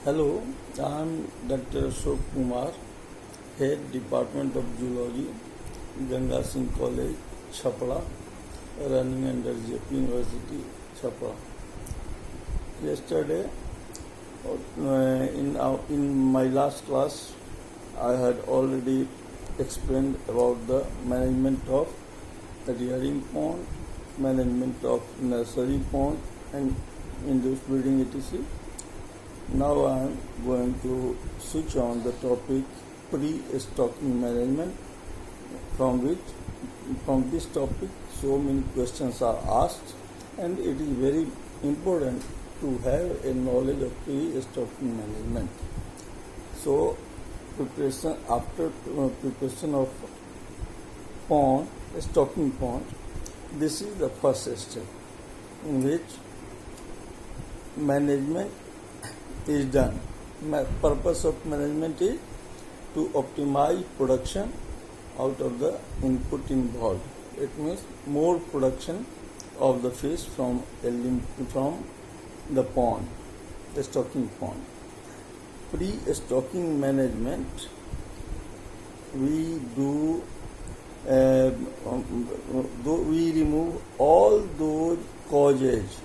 Hello, I am Dr.Ashok, Head Department of Zoology, Ganga Singh College, Chapra, running under JP University, Chapra. Yesterday, in my last class, I had already explained about the management of the rearing pond, management of nursery pond, and induced breeding etc. Now I am going to switch on the topic pre-stocking management, from this topic so many questions are asked, and it is very important to have a knowledge of pre-stocking management. So preparation after preparation of pond, stocking pond, this is the first step in which management is done. Purpose of management is to optimize production out of the input involved. It means more production of the fish from the pond, the stocking pond. Pre-stocking management, we do we remove all those causes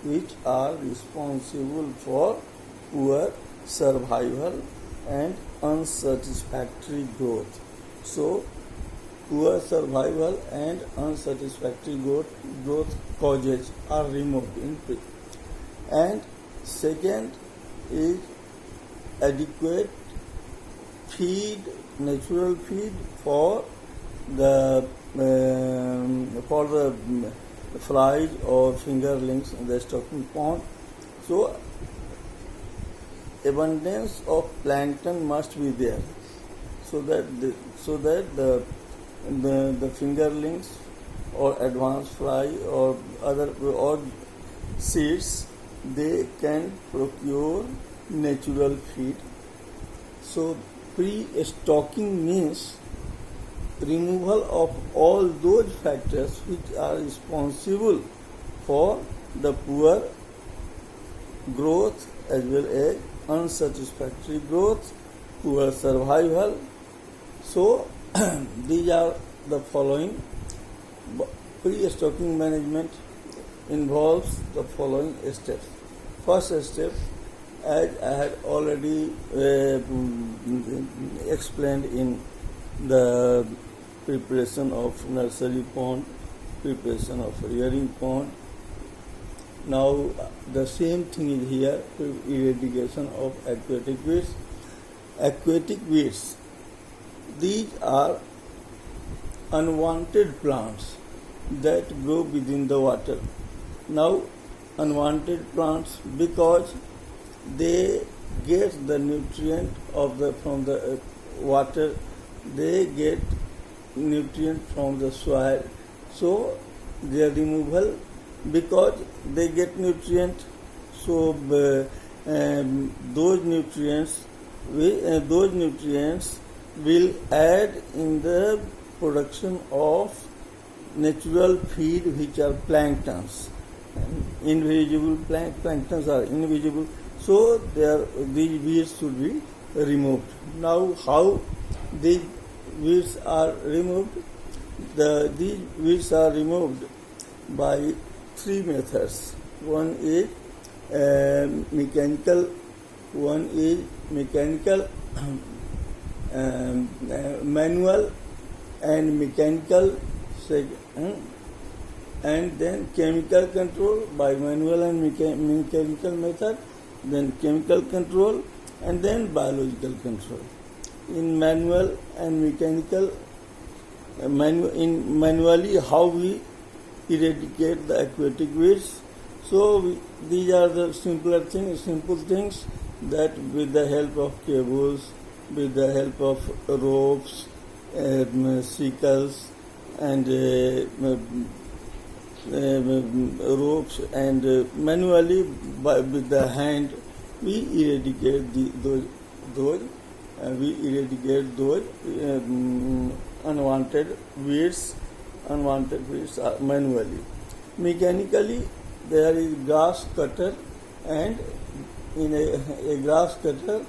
which are responsible for poor survival and unsatisfactory growth. So, poor survival and unsatisfactory growth causes are removed in pre. And second is adequate feed, natural feed for the flies or fingerlings in the stocking pond. So abundance of plankton must be there, so that the fingerlings or advanced fly or other or seeds, they can procure natural feed. So pre-stocking means removal of all those factors which are responsible for the poor growth as well as unsatisfactory growth, poor survival. So these are the following. Pre-stocking management involves the following steps. First step, as I had already explained in the preparation of nursery pond, preparation of rearing pond. Now the same thing is here, eradication of aquatic weeds. Aquatic weeds, these are unwanted plants that grow within the water. Now unwanted plants, because they get the nutrient from the water, they get nutrient from the soil, so their removal, because they get nutrient, so those nutrients will add in the production of natural feed, which are planktons. Invisible planktons are invisible, so these weeds should be removed. Now how these weeds are removed? These weeds are removed by three methods. One is mechanical, manual and mechanical, and then chemical control by manual and mechanical method, then chemical control, and then biological control. In manual and mechanical, manually how we eradicate the aquatic weeds. So these are the simple things that with the help of cables, with the help of ropes, sickles, and ropes, and manually with the hand we eradicate those unwanted weeds. Are manually. Mechanically, there is grass cutter and in a grass cutter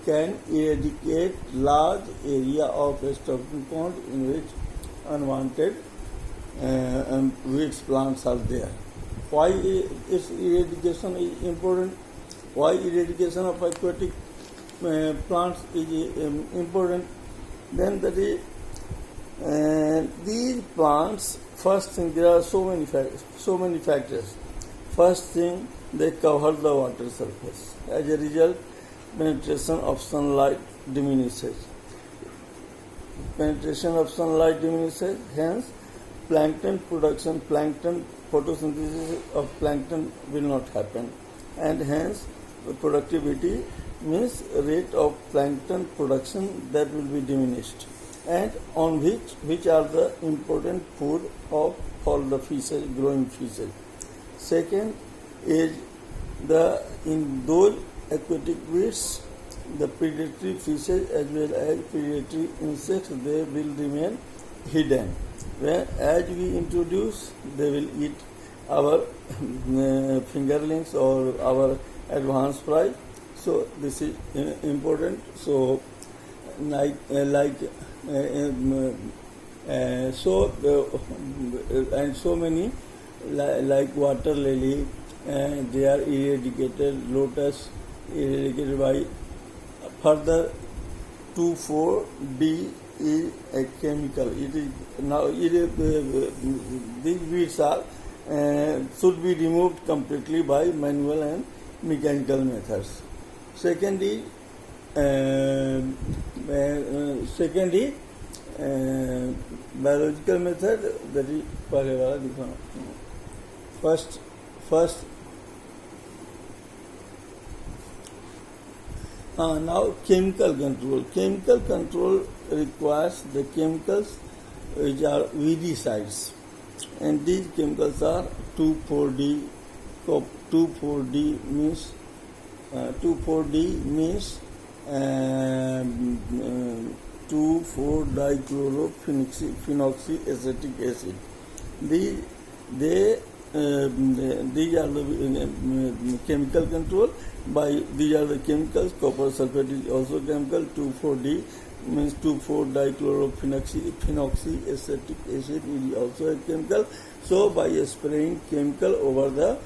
can eradicate large area of a stocking pond in which unwanted weeds plants are there. Why is eradication important? Why eradication of aquatic plants is important? Then that is these plants. First thing, there are so many factors. First thing, they cover the water surface. As a result, penetration of sunlight diminishes. Hence, plankton production, plankton photosynthesis of plankton will not happen, and hence productivity means rate of plankton production that will be diminished, and on which are the important food of all the fishes, growing fishes. Second is in those aquatic weeds, the predatory fishes as well as predatory insects, they will remain hidden. As we introduce, they will eat our fingerlings or our advanced fry. So this is important. So and so many like water lily, they are eradicated. Lotus eradicated by further 2,4-D is a chemical. These weeds are should be removed completely by manual and mechanical methods. Second is biological method, that is पहले वाला दिखाना. First now chemical control. Chemical control requires the chemicals which are weedicides, and these chemicals are 2,4-D. 2,4-D means 2,4-dichlorophenoxyacetic acid. These are the chemical control. These are the chemicals. Copper sulfate is also chemical. 2,4-D means 2,4-dichlorophenoxyacetic acid is also a chemical. So by spraying chemical over the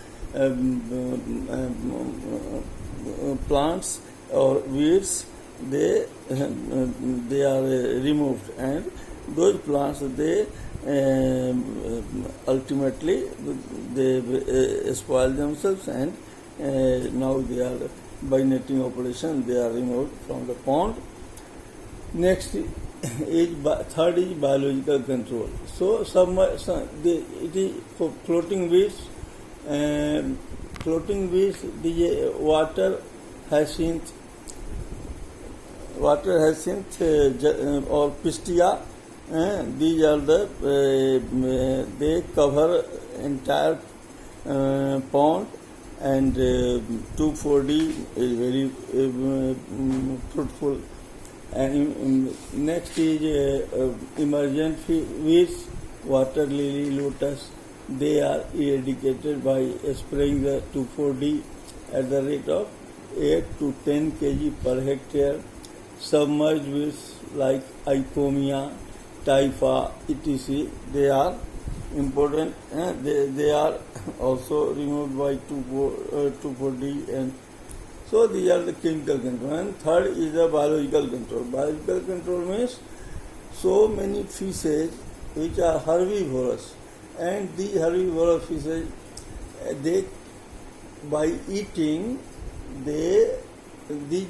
plants or weeds, they are removed, and those plants they ultimately they spoil themselves, and now they are, by netting operation, they are removed from the pond. Next is third is biological control. So it is for floating weeds. Floating weeds, the water hyacinth or pistia. These are they cover entire pond, and 2,4-D is very fruitful. And next is emergent weeds, water lily, lotus. They are eradicated by spraying the 2,4-D at the rate of 8 to 10 kg per hectare. Submerged weeds like icomia, typha, etc. They are important. They are also removed by 2,4-D, and so these are the chemical control. And third is the biological control. Biological control means so many fishes which are herbivorous, and these herbivorous fishes, these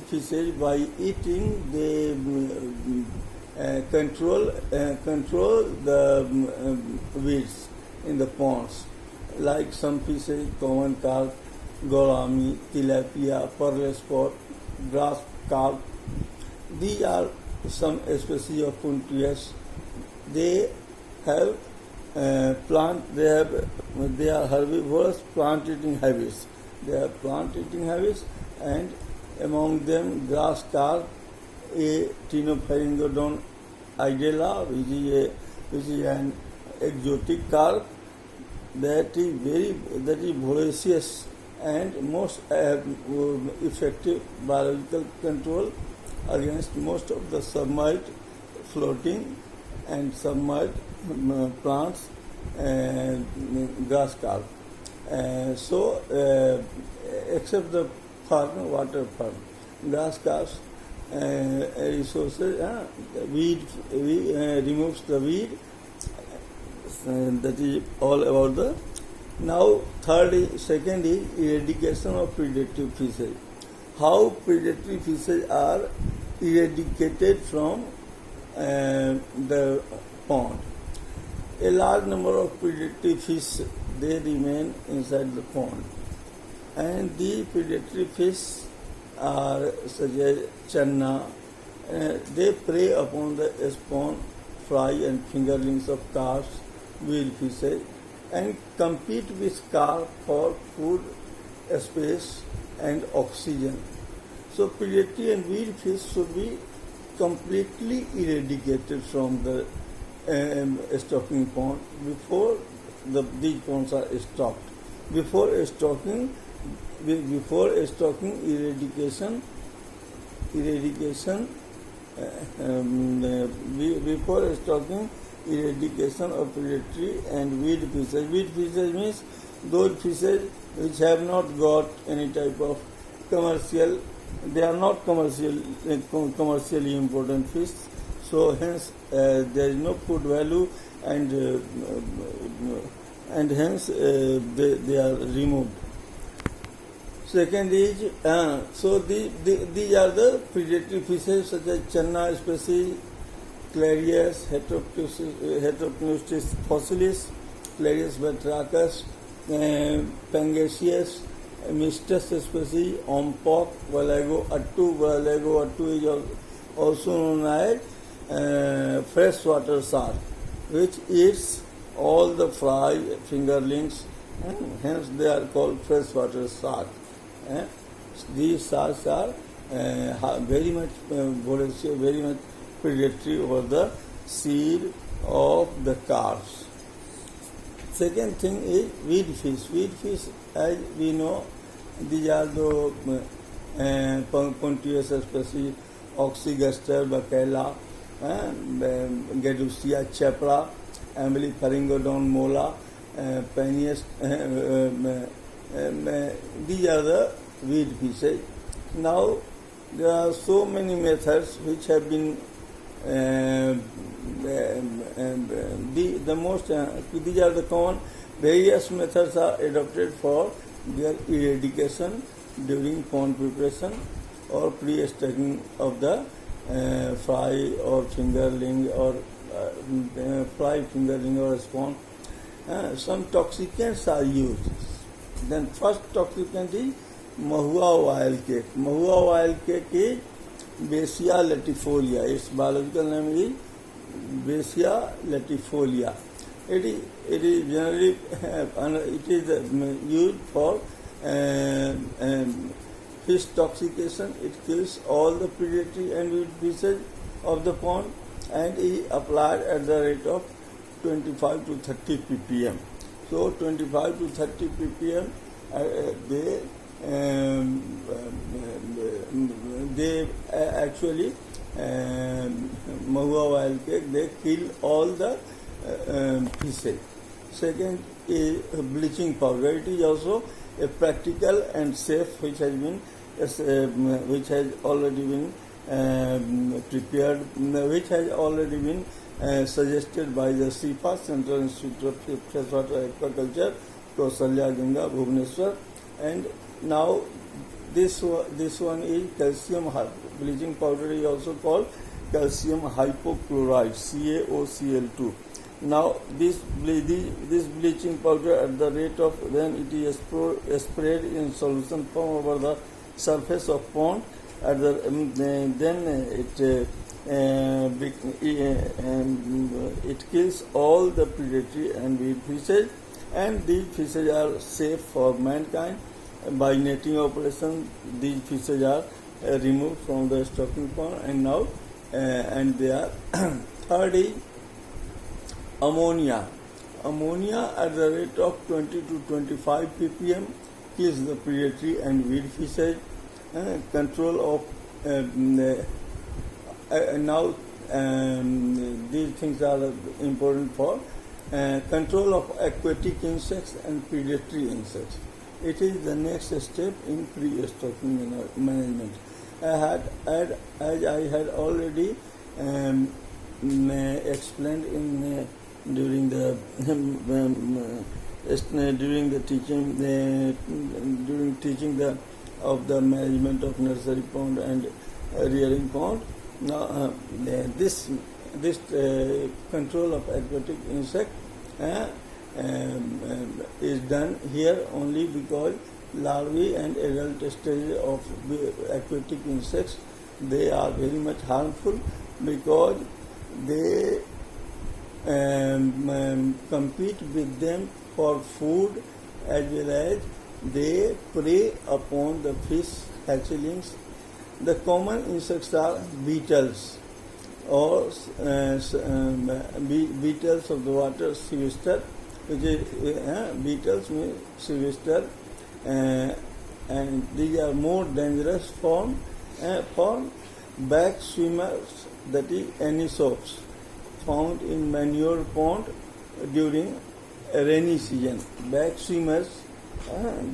fishes by eating they control the weeds in the ponds, like some fishes, common carp, gourami, tilapia, pearl spot, grass carp. These are some species of puntius. They have they are herbivorous, plant-eating habits. They have plant-eating habits, and among them grass carp, a Tinopharyngodon idella, which is an exotic carp that is voracious and most effective biological control against most of the submerged, floating and submerged plants and grass carp. Except the farm, water farm, grass carps resources, removes the weed, that is all about the. Now, second is eradication of predatory fishes. How predatory fishes are eradicated from the pond. A large number of predatory fish, they remain inside the pond, and the predatory fish are such as channa. They prey upon the spawn, fry and fingerlings of carps, weed fishes, and compete with carp for food, space and oxygen. So predatory and weed fish should be completely eradicated from the stocking pond before these ponds are stocked. Before stocking, eradication, before stocking, eradication of predatory and weed fishes. Weed fishes means those fishes which have not got any type of commercial. They are not commercially important fish. So hence there is no food value, and hence they are removed. Second is these are the predatory fishes such as channa species, Clarius heteropneustis fossilis, Clarius batrachus, Pangasius, Mistus species, Ompok, Valago attu is also known as freshwater shark, which eats all the fry, fingerlings, and hence they are called freshwater shark. These sharks are very much voracious, very much predatory over the seed of the carps. Second thing is weed fish. Weed fish, as we know, these are the Pontius species, Oxygaster, Bacella, Gadusia, Chapra, Amelie-Pharingodon, Mola, Peneus. These are the weed fishes. Now, there are so many methods which have been these are the common. Various methods are adopted for their eradication during pond preparation or pre-stacking of the fry or fingerling or spawn. Some toxicants are used. Then first toxicant is mahua oil cake. Mahua oil cake is Basia latifolia. Its biological name is Basia latifolia. It is generally used for fish toxication. It kills all the predatory and weed fishes of the pond, and is applied at the rate of 25 to 30 ppm. So 25 to 30 ppm, they actually mahua oil cake, they kill all the fishes. Second is bleaching powder. It is also a practical and safe, which has already been prepared, which has already been suggested by the CIFA, Central Institute of Freshwater Aquaculture, Kausalya, Ganga, Bhubaneswar. And now this one is calcium bleaching powder is also called calcium hypochlorite, CaOCl2. Now this bleaching powder at the rate of, then it is sprayed in solution form over the surface of pond. At the it kills all the predatory and weed fishes, and these fishes are safe for mankind. By netting operation, these fishes are removed from the stocking pond, and now and they are third is ammonia. Ammonia at the rate of 20 to 25 ppm kills the predatory and weed fishes. Control of now these things are important for control of aquatic insects and predatory insects. It is the next step in pre-stocking management. As I had already explained in during the teaching of the management of nursery pond and rearing pond. Now this control of aquatic insect is done here only because larvae and adult stage of aquatic insects, they are very much harmful because they compete with them for food as well as they prey upon the fish hatchlings. The common insects are beetles or beetles of the water, sylvester, which is beetles means sylvester, and these are more dangerous for back swimmers, that is anisopes, found in manure pond during rainy season. Back swimmers,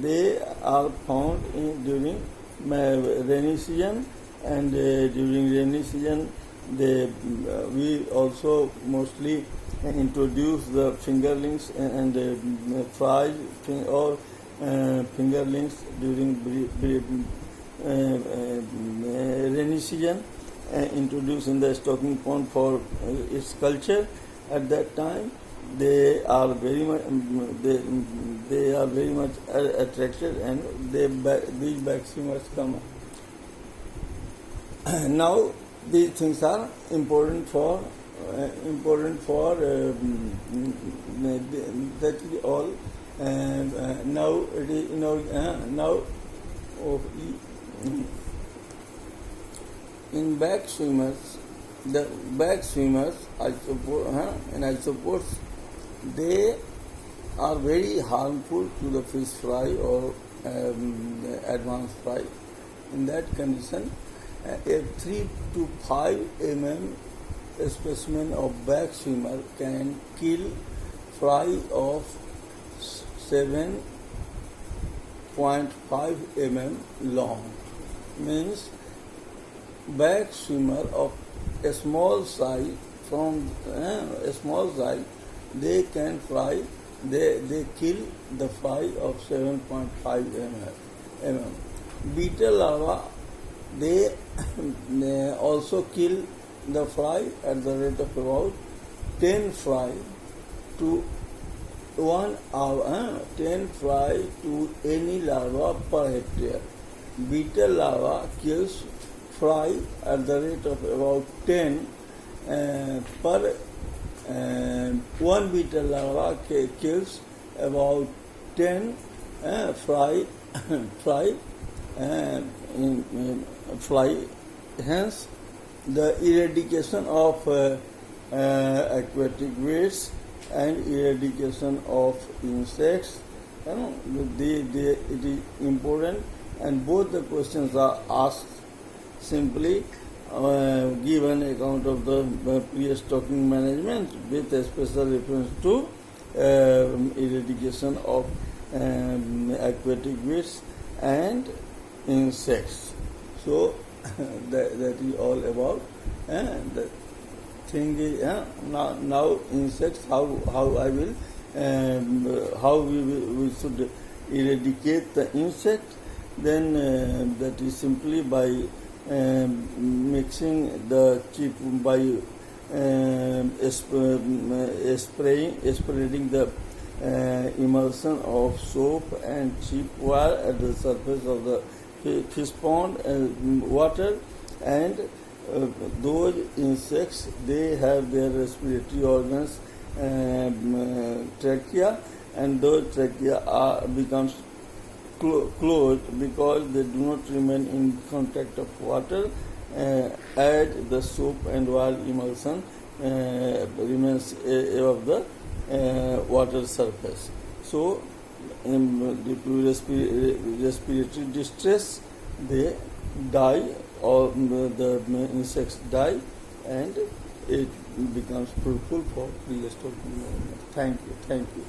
they are found during rainy season, and during rainy season we also mostly introduce the fingerlings and fries or fingerlings during rainy season, introduced in the stocking pond for its culture. At that time, they are very much attracted, and these back swimmers come. Now these things are important for that is all. Now it is now in back swimmers, the back swimmers, I suppose they are very harmful to the fish fry or advanced fry. In that condition, a 3 to 5 mm specimen of back swimmer can kill fry of 7.5 mm long. Means back swimmer of a small size, from a small size, they can fry, they kill the fry of 7.5 mm. Beetle larva, they also kill the fry at the rate of about 10 fry to 1 hour, 10 fry to any larva per hectare. Beetle larva kills fry at the rate of about 10 per 1 beetle larva kills about 10 fly fly. Hence, the eradication of aquatic wastes and eradication of insects, it is important, and both the questions are asked. Simply give an account of the pre-stocking management with a special reference to eradication of aquatic wastes and insects. So that is all about the thing is now insects, how I will how we should eradicate the insect. Then that is simply by mixing the chip, by spreading the emulsion of soap and cheap wire at the surface of the fish pond water, and those insects, they have their respiratory organs, trachea, and those trachea becomes closed because they do not remain in contact of water as the soap and wire emulsion remains above the water surface. So due to respiratory distress, they die, or the insects die, and it becomes fruitful for pre-stock. Thank you.